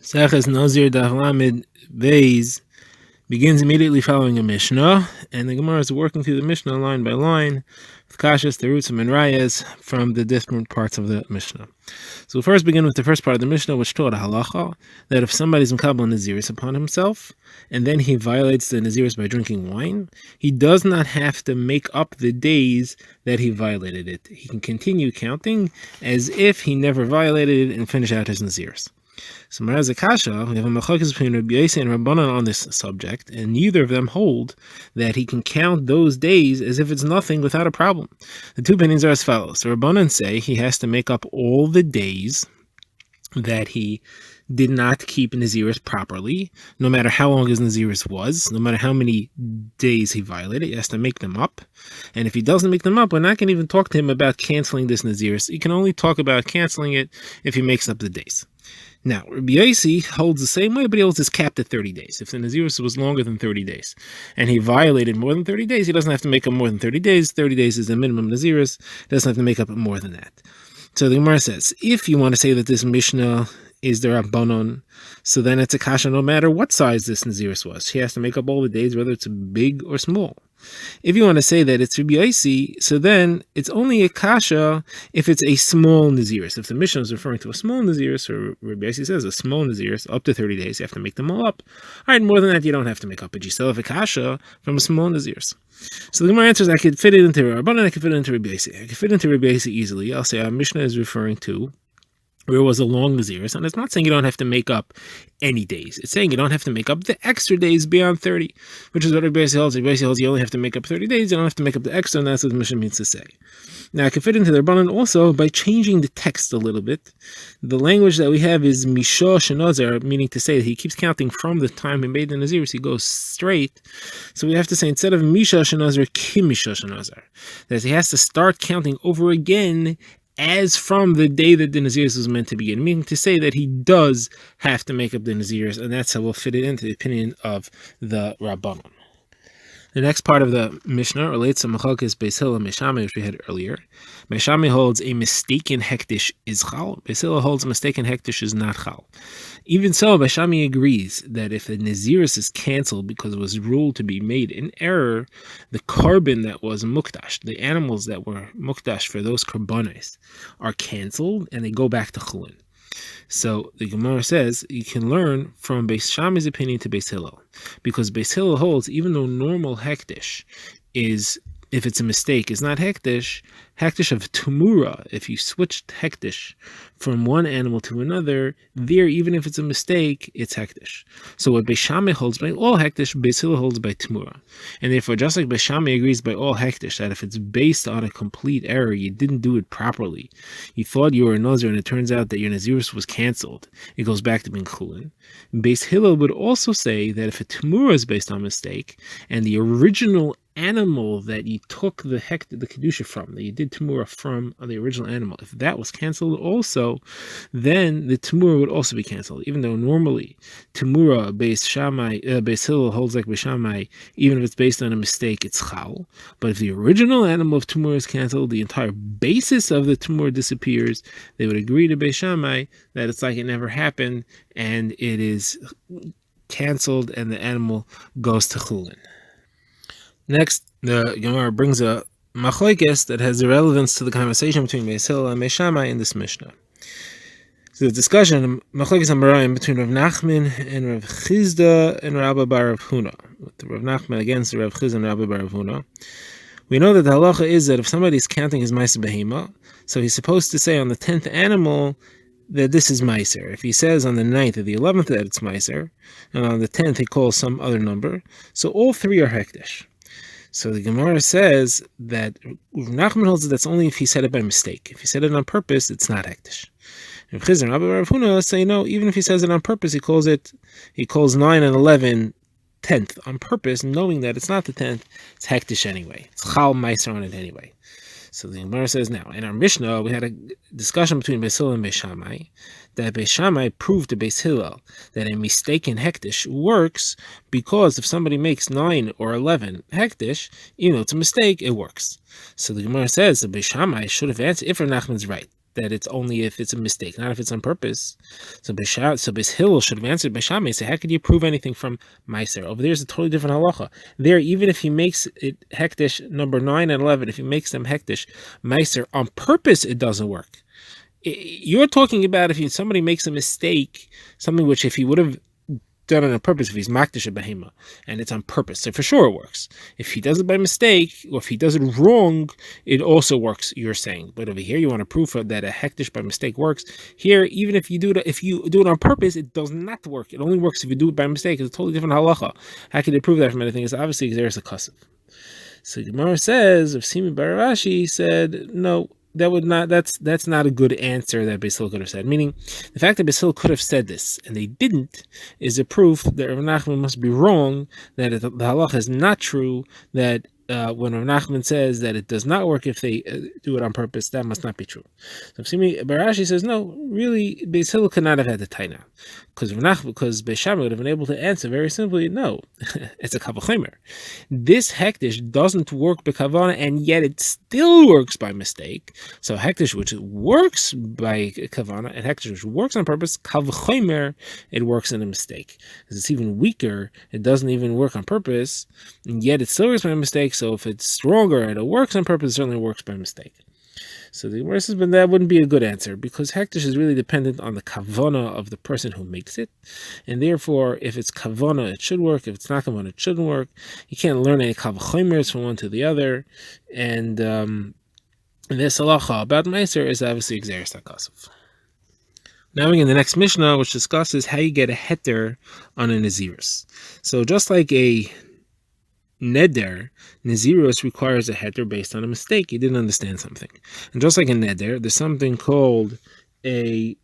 Seches Nazir Daf Lamed Beis begins immediately following a Mishnah, and the Gemara is working through the Mishnah line by line with Kashas, Terutzim, and Rayas from the different parts of the Mishnah. So we'll first begin with the first part of the Mishnah, which taught a halacha that if somebody's mekabel Naziris upon himself, and then he violates the Naziris by drinking wine, he does not have to make up the days that he violated it. He can continue counting as if he never violated it and finish out his Naziris. So Maraz Akasha, we have a machlokes between Rabbi Yossi and Rabbanan on this subject, and neither of them hold that he can count those days as if it's nothing without a problem. The two opinions are as follows. The Rabbanan say he has to make up all the days that he did not keep Naziris properly, no matter how long his Naziris was, no matter how many days he violated, he has to make them up. And if he doesn't make them up, we're not going to even talk to him about canceling this Naziris. He can only talk about canceling it if he makes up the days. Now, Rabbi Yossi holds the same way, but he holds this capped at 30 days. If the Naziris was longer than 30 days, and he violated more than 30 days, he doesn't have to make up more than 30 days. 30 days is the minimum Naziris. He doesn't have to make up more than that. So the Gemara says, if you want to say that this Mishnah is the Rabbanon, so then it's a kasha no matter what size this Naziris was. He has to make up all the days, whether it's big or small. If you want to say that it's Rabbi Yossi, so then it's only a kasha if it's a small Naziris. If the Mishnah is referring to a small Naziris, or Rabbi Yossi says a small Naziris, up to 30 days, you have to make them all up. All right, more than that, you don't have to make up. But you still have a kasha from a small Naziris. So the Gemara answers, I could fit it into Rabbanan, I could fit it into Rabbi Yossi. I could fit it into Rabbi Yossi easily. I'll say our Mishnah is referring to where it was a long Naziris, and it's not saying you don't have to make up any days. It's saying you don't have to make up the extra days beyond 30, which is what Rabbi Yossi holds. Rabbi Yossi holds you only have to make up 30 days, you don't have to make up the extra, and that's what the Mishnah means to say. Now, I can fit into the Rabbanan also by changing the text a little bit. The language that we have is Misha Shenazar, meaning to say that he keeps counting from the time he made the Naziris, he goes straight. So we have to say, instead of Misha Shenazar, Kim Misha Shenazar, that he has to start counting over again as from the day that the Naziris was meant to begin, meaning to say that he does have to make up the Naziris, and that's how we'll fit it into the opinion of the Rabbanon. The next part of the Mishnah relates to Machlokes Beis Hillel and Beis Shammai, which we had earlier. Beis Shammai holds a mistaken hektish is chal. Beis Hillel holds a mistaken hektish is not chal. Even so, Beis Shammai agrees that if the Naziris is canceled because it was ruled to be made in error, the carbon that was mukdash, the animals that were mukdash for those karbonis, are canceled and they go back to chulin. So the Gemara says you can learn from Beis Shammai's opinion to Beis Hillel, because Beis Hillel holds even though normal hektish is, if it's a mistake, is not hektish of tumura. If you switched hektish from one animal to another, there, even if it's a mistake, it's hektish. So what Beis Shammai holds by all hektish, Beis Hillel holds by tumura. And therefore, just like Beis Shammai agrees by all hektish, that if it's based on a complete error, you didn't do it properly, you thought you were a Nazir and it turns out that your Naziris was canceled, it goes back to being chulin. Beis Hillel would also say that if a tumura is based on mistake, and the original animal that you took the kedusha from, that you did tumura from the original animal, if that was canceled also, then the tumura would also be canceled. Even though normally tumura Beis Hillel holds like Beis Shammai, even if it's based on a mistake, it's chal. But if the original animal of tumura is canceled, the entire basis of the tumura disappears. They would agree to Beis Shammai that it's like it never happened and it is canceled and the animal goes to chulin. Next, the Gemara brings a machlokes that has a relevance to the conversation between Beis Hillel and Beis Shammai in this Mishnah. So the discussion, machlokes hamarayim between Rav Nachman and Rav Chizda and Rabba bar Rav Huna, with Rav Nachman against Rav Chizda and Rabba bar Rav Huna. We know that the halacha is that if somebody is counting his ma'aser behema, so he's supposed to say on the 10th animal that this is ma'aser. If he says on the 9th or the 11th that it's ma'aser, and on the 10th he calls some other number, so all three are hektish. So the Gemara says that Nachman holds that that's only if he said it by mistake. If he said it on purpose, it's not hektish. Rav Chizda and Rabbi Rav Huna say no, even if he says it on purpose, he calls 9 and 11 10th on purpose, knowing that it's not the 10th, it's hektish anyway. It's chal meiser on it anyway. So the Gemara says now, in our Mishnah, we had a discussion between Beis Hillel and Beis Shammai, that Beis Shammai proved to Beis Hillel that a mistaken hektish works because if somebody makes 9 or 11 hektish, even though it's a mistake, it works. So the Gemara says that Beis Shammai should have answered, if Rav Nachman's right, that it's only if it's a mistake, not if it's on purpose. So Beis Hillel should have answered Beishamai, say, how could you prove anything from Meiser? Over there's a totally different halacha. There, even if he makes it hektish, number 9 and 11, if he makes them hektish Meiser on purpose, it doesn't work. You're talking about if somebody makes a mistake, something which if he would have done it on purpose, if he's makdish a behema, and it's on purpose, so for sure it works. If he does it by mistake, or if he does it wrong, it also works, you're saying. But over here, you want to prove that a hektish by mistake works. Here, even if you do it on purpose, it does not work. It only works if you do it by mistake. It's a totally different halacha. How can they prove that from anything? It's obviously there's a kasav. So Gemara says, if Simi bar Rashi said, no, that's not a good answer that Beis Hillel could have said. Meaning, the fact that Beis Hillel could have said this and they didn't is a proof that Rav Nachman must be wrong, that the halacha is not true, that when Rav Nachman says that it does not work if they do it on purpose, that must not be true. So Simi bar Rashi says, no, really, Beis Hillel could not have had the taina, because Beis Shammai would have been able to answer very simply, no, it's a kavah chomer. This hektish doesn't work by kavana, and yet it still works by mistake. So hektish which works by kavana and hektish which works on purpose, kavah chomer, it works in a mistake. Because it's even weaker, it doesn't even work on purpose, and yet it still works by mistake. So if it's stronger and it works on purpose, it certainly works by mistake. So the Gemara says, but that wouldn't be a good answer, because hektish is really dependent on the kavana of the person who makes it, and therefore, if it's kavana, it should work. If it's not kavana, it shouldn't work. You can't learn any kavah chomers from one to the other, and this halacha about meiser is obviously exeris hakasav. Now we're in the next Mishnah, which discusses how you get a heter on a nazirus. So just like a neder, Nazirus requires a heter based on a mistake. He didn't understand something. And just like a neder, there's something called a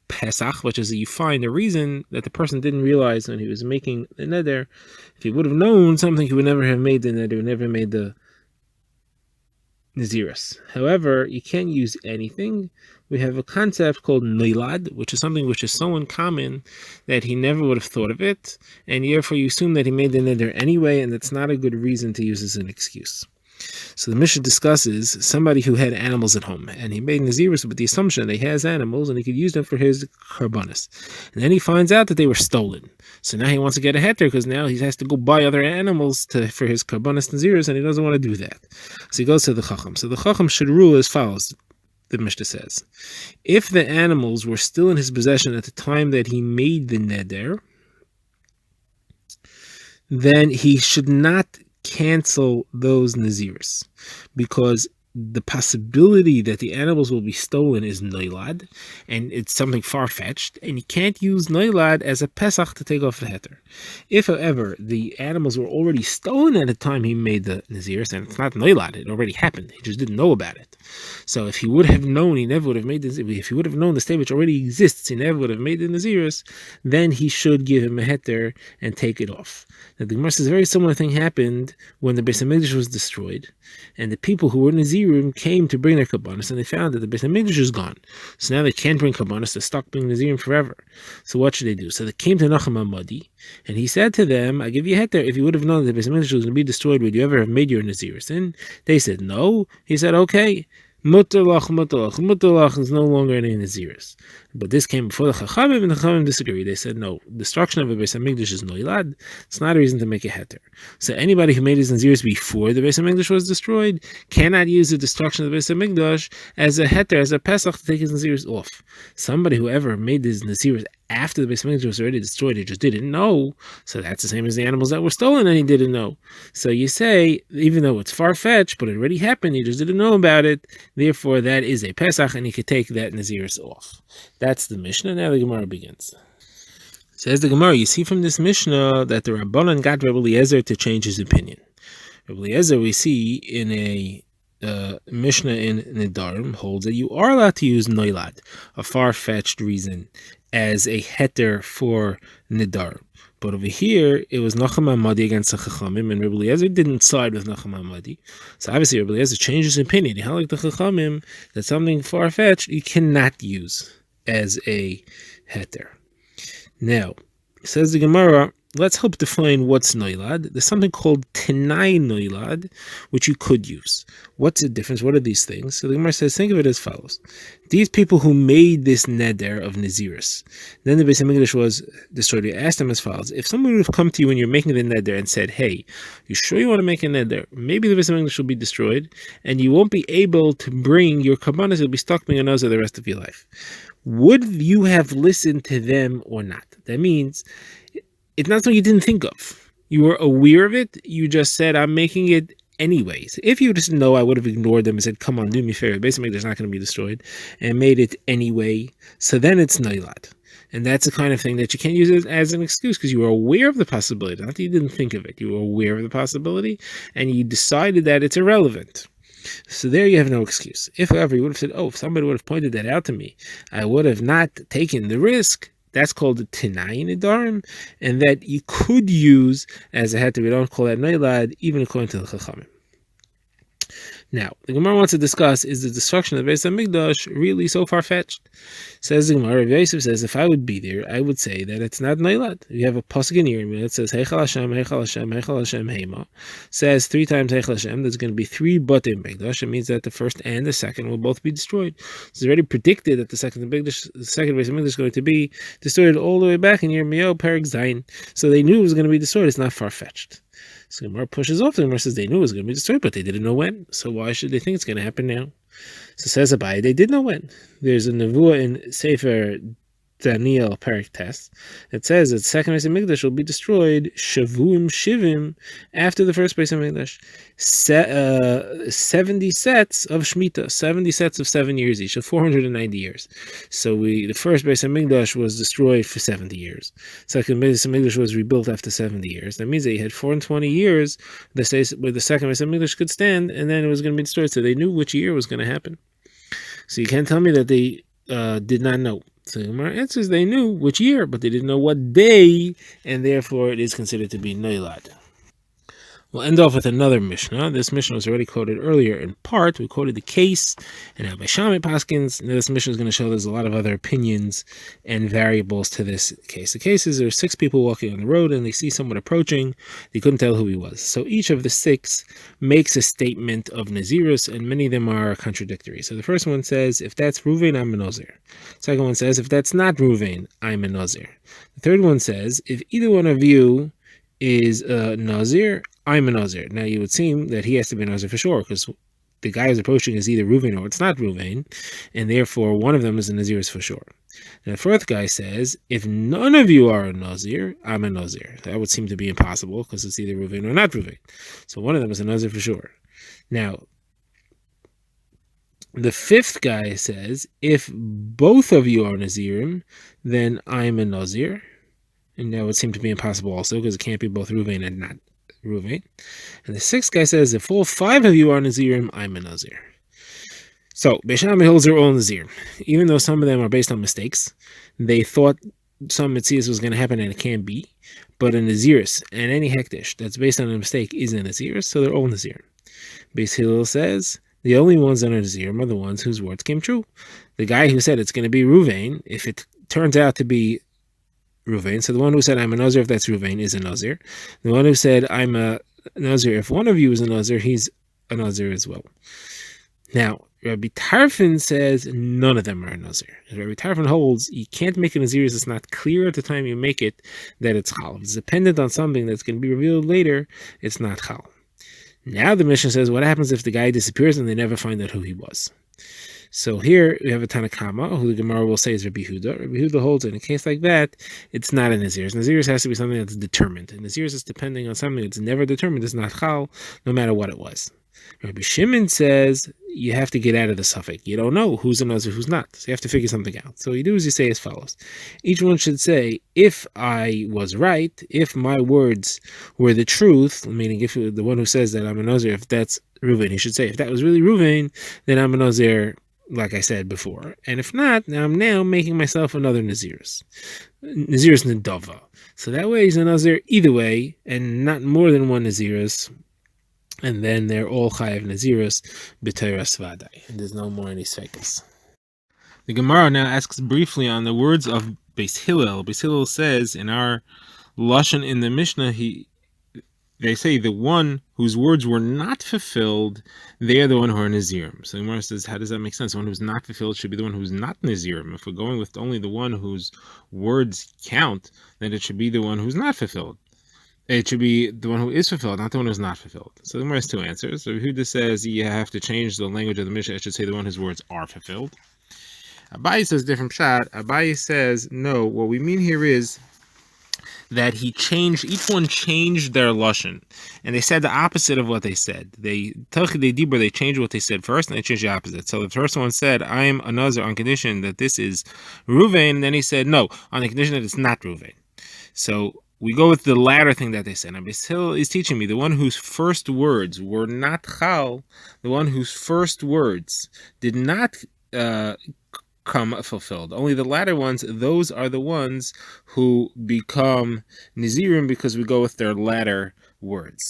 pesach, which is that you find a reason that the person didn't realize when he was making the neder. If he would have known something, he would never have made the neder, never made the Nazirus. However, you can't use anything. We have a concept called noilad, which is something which is so uncommon that he never would have thought of it, and therefore you assume that he made the neder anyway, and that's not a good reason to use as an excuse. So the Mishnah discusses somebody who had animals at home, and he made Nazirus with the assumption that he has animals and he could use them for his karbanis. And then he finds out that they were stolen. So now he wants to get a heter, because now he has to go buy other animals for his karbanis Nazirus, and he doesn't want to do that. So he goes to the Chacham. So the Chacham should rule as follows. The Mishnah says, if the animals were still in his possession at the time that he made the neder, then he should not cancel those Nazirus, because the possibility that the animals will be stolen is noilad, and it's something far-fetched, and you can't use noilad as a pesach to take off the heter. If, however, the animals were already stolen at the time he made the Nazirus, and it's not noilad, it already happened, he just didn't know about it. So if he would have known, he never would have made this. If he would have known the state which already exists, he never would have made the Nazirus, then he should give him a heter and take it off. Now the Gemara says a very similar thing happened when the Beis Hamikdash was destroyed, and the people who were Nazirim came to bring their kabbanis, and they found that the Beis Hamikdash is gone. So now they can't bring kabbanis; they're stuck being Nazirim forever. So what should they do? So they came to Nachum HaMadi, and he said to them, "I give you a heter. If you would have known that the Beis Hamikdash was going to be destroyed, would you ever have made your Nazirus?" And they said no. He said, "Okay." Mutalach is no longer any Nazirus. But this came before the Chachamim, and the Chachamim disagreed. They said, no, destruction of a Beis Hamikdash is noilad. It's not a reason to make a heter. So anybody who made his Nazirus before the Beis Hamikdash was destroyed cannot use the destruction of the Beis Hamikdash as a heter, as a pesach, to take his Nazirus off. Somebody who ever made his Nazirus after the Beis Hamikdash was already destroyed, he just didn't know. So that's the same as the animals that were stolen, and he didn't know. So you say, even though it's far-fetched, but it already happened, he just didn't know about it. Therefore, that is a pesach, and he could take that Nazirus off. That's the Mishnah. Now the Gemara begins. Says the Gemara, you see from this Mishnah that the Rabbanan got Rabbi Eliezer to change his opinion. Rabbi Eliezer, we see in a Mishnah in Nedarim, holds that you are allowed to use noilad, a far-fetched reason, as a heter for Nedarim. But over here, it was Nachum HaMadi against the Chachamim, and Rabbi Eliezer didn't side with Nachum HaMadi. So obviously, Rabbi Eliezer changed his opinion. He held like the Chachamim that something far-fetched you cannot use as a heter. Now, says the Gemara, let's help define what's noilad. There's something called tenai noilad, which you could use. What's the difference? What are these things? So the Gemara says, think of it as follows. These people who made this neder of Nazirus, then the Beis HaMikdash was destroyed. You asked them as follows. If someone would have come to you when you're making the neder and said, hey, you sure you want to make a neder? Maybe the Beis HaMikdash will be destroyed, and you won't be able to bring your kabbanas, you'll be stuck being a nazir the rest of your life. Would you have listened to them or not? That means it's not something you didn't think of. You were aware of it. You just said, I'm making it anyways. If you just know, I would have ignored them and said, come on, do me a favor. Basically, there's not going to be destroyed, and made it anyway. So then it's noilat. And that's the kind of thing that you can't use it as an excuse, because you were aware of the possibility. Not that you didn't think of it. You were aware of the possibility, and you decided that it's irrelevant. So there you have no excuse. If, however, you would have said, oh, if somebody would have pointed that out to me, I would have not taken the risk. That's called the Tinai Nidarim, and that you could use as a heter. We don't call that Noilad, even according to the Chachamim. Now, the Gemara wants to discuss, is the destruction of the Beis HaMikdash really so far-fetched? Says the Gemara, Rav Yosef says, if I would be there, I would say that it's not Noilad. You have a pasuk in Yirmiyah that says, Heichal Hashem, Heichal Hashem, Heichal Hashem, Heima. Says 3 times Heichal Hashem, there's going to be 3 Batei Mikdash. It means that the first and the second will both be destroyed. It's already predicted that the second Beis HaMikdash is going to be destroyed all the way back in Yirmiyah, Perek Zayin. So they knew it was going to be destroyed. It's not far-fetched. So Gemara pushes off. The Gemara says they knew it was going to be destroyed, but they didn't know when. So why should they think it's going to happen now? So says Abai, they did know when. There's a nevuah in Sefer Daniel Perek Test. It says that the second Beis HaMikdash will be destroyed Shavuim Shivim after the first Beis HaMikdash. 70 sets of Shemitah, 70 sets of 7 years each, so 490 years. So the first Beis HaMikdash was destroyed for 70 years. Second Beis HaMikdash was rebuilt after 70 years. That means they had 420 years where the second Beis HaMikdash could stand, and then it was going to be destroyed. So they knew which year was going to happen. So you can't tell me that they did not know. So the Gemara answers they knew which year, but they didn't know what day, and therefore it is considered to be Noilad. We'll end off with another Mishnah. This Mishnah was already quoted earlier in part. We quoted the case, and now by Shammai Paskins, this Mishnah is going to show there's a lot of other opinions and variables to this case. The case is there are 6 people walking on the road, and they see someone approaching. They couldn't tell who he was. So each of the 6 makes a statement of Nazirus, and many of them are contradictory. So the first one says, if that's Ruvain, I'm a Nazir. Second one says, if that's not Ruvain, I'm a Nazir. The third one says, if either one of you is a Nazir, I'm a Nazir. Now you would seem that he has to be a Nazir for sure, because the guy who's approaching is either Ruvain or it's not Ruvain, and therefore one of them is a Nazir for sure. And the fourth guy says, if none of you are a Nazir, I'm a Nazir. That would seem to be impossible, because it's either Ruvain or not Ruvain. So one of them is a Nazir for sure. Now, the fifth guy says, if both of you are Nazirim, then I'm a Nazir. And that would seem to be impossible also, because it can't be both Ruvain and not Ruvain. And the sixth guy says, if all 5 of you are Nazirim, I'm a Nazir. So, Beis Shammai holds are all Nazir. Even though some of them are based on mistakes, they thought some Metzias was going to happen and it can't be. But a Nazirus and any Hektish that's based on a mistake is a Nazirus, so they're all Nazir. Beis Hillel says, the only ones that are Nazirim are the ones whose words came true. The guy who said it's going to be Ruvain, if it turns out to be Ruvain, so the one who said I'm a Nazir, if that's Ruvain, is a Nazir. The one who said I'm a Nazir, if one of you is a Nazir, he's a Nazir as well. Now, Rabbi Tarfon says none of them are a Nazir. Rabbi Tarfon holds you can't make a Nazir if it's not clear at the time you make it that it's Chal. If it's dependent on something that's going to be revealed later, it's not Chal. Now the Mishnah says, what happens if the guy disappears and they never find out who he was? So here we have a Tanakama, who the Gemara will say is Rabbi Huda. Rabbi Huda holds in a case like that, it's not a Nazirus. Nazirus has to be something that's determined. And Nazirus is depending on something that's never determined. It's not Chal, no matter what it was. Rabbi Shimon says you have to get out of the suffix. You don't know who's a Nazir, who's not. So you have to figure something out. So what you do is you say as follows. Each one should say, if I was right, if my words were the truth, meaning if the one who says that I'm a Nazir, if that's Ruvain, he should say, if that was really Ruvain, then I'm a Nazir, like I said before. And if not, I'm now making myself another Nazirus. Nazirus Nadava. So that way he's a Nazir either way, and not more than one Nazirus. And then they're all Chayav Nazirus B'Teiras Vadai. And there's no more any Sveikas. The Gemara now asks briefly on the words of Beis Hillel. Beis Hillel says in our lashon in the Mishnah, they say the one whose words were not fulfilled, they are the one who are Nazirim. So the Gemara says, how does that make sense? The one who's not fulfilled should be the one who's not Nazirim. If we're going with only the one whose words count, then it should be the one who's not fulfilled. It should be the one who is fulfilled, not the one who's not fulfilled. So the Gemara has two answers. So Yehuda says you have to change the language of the Mishnah. It should say the one whose words are fulfilled. Abaye says different shot. Abaye says, no, what we mean here is that each one changed their lashon, and they said the opposite of what they said. They changed what they said first, and they changed the opposite. So the first one said, "I am a Nazir on condition that this is Ruvain," and then he said, "No, on the condition that it's not Ruvain." So we go with the latter thing that they said. And Basil is teaching me the one whose first words were not chal, the one whose first words did not come fulfilled. Only the latter ones, those are the ones who become Nazirim because we go with their latter words.